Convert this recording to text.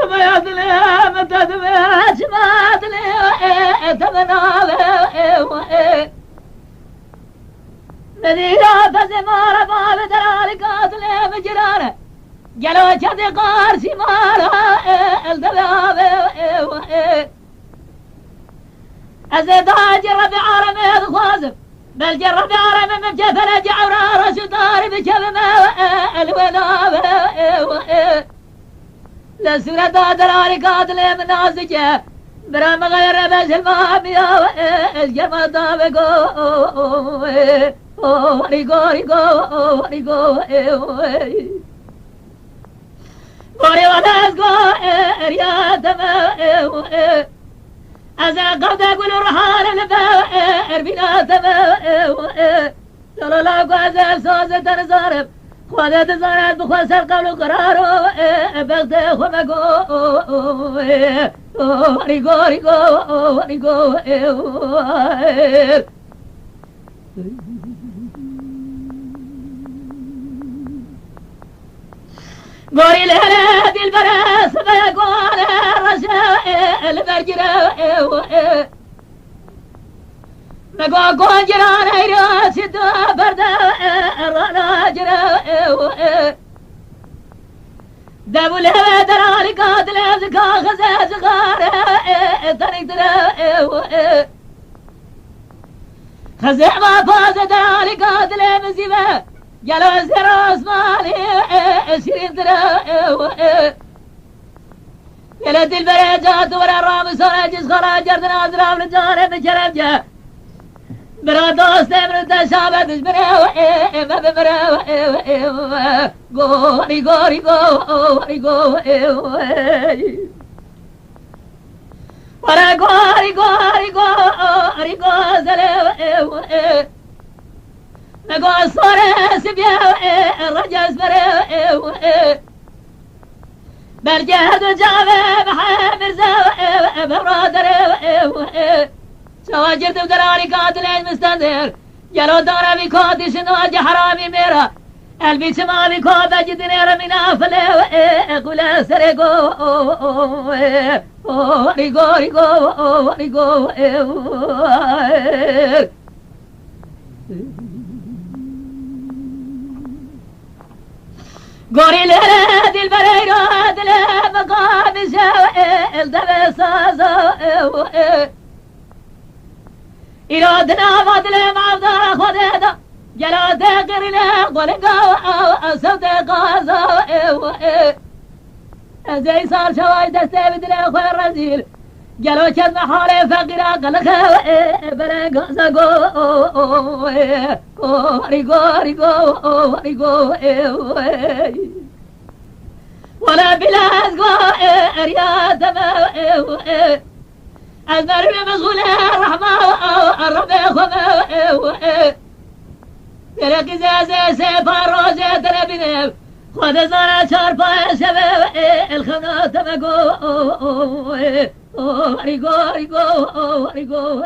سمعت لي متدمج مات لي تمنى مدينة زمارة ما بدرالي قاتل مجرانة جلو شدي قارسي مارا الدباب أزيد جرب عرمي الخوازم بل جرب عرمي من جفل جعورا رشو داري بشبما الوناب لسورة درالي قاتل منازجة برام غير بس المامية الجرم دابقو ريقو ريقو ريقو غوري وناسقو رياتم أزا قد أقول رحال البائر بناتم لا لا قوازا سوزة تنزارب خوادة تزارب بخواسر قبل قرارو بغد خمقو ريقو ريقو ريقو قوري لهلا دي البراس بيقول الرشاء البرجراء مقوا قوان جران هيرا سدوا بردا الرانا جراء دابو لهلا درالي قاتل ازكا خزا زغار طريق دراء خزع ما فاز درالي قاتل مزيبه جلو زراس مالي شرين دراء يلد البريجات ورا الرام سراجس خلا جردنا أزرام لجارة بشرم جا برا دوست من تشابه دشبرا ما بمرا غوري غوري غوري غوري ورا غوري غوري غوري غوري نقول صورة سبيا الرجاس برا برجهد وجابه بحامر زاوه ببرادر شواجد ودراري قاتلين مستنذر جلو دارا بكوتي شنواج حرامي ميرا قلبي سما بكوبة جدنير من أفله قولا سرقو ريقو ريقو ريقو قوري لهلا دي البريرات لها مقام سوئل دبساسو إرادنا فضل معبدار خديدا جلو تقر له قولنقا سوت قاسو زي صار شواي دستي بدله خوي الرزيل جلو شد محالي فقيرا قلقا بلا قاسقو ريقو ريقو ريقو ولا بلازقو رياض أزمر بمشغولة الرحمة الرب خما تركي زازي سيفا روزي تربيني خود زارا شاربا شباب الخنا تمقو ريقو ريقو ريقو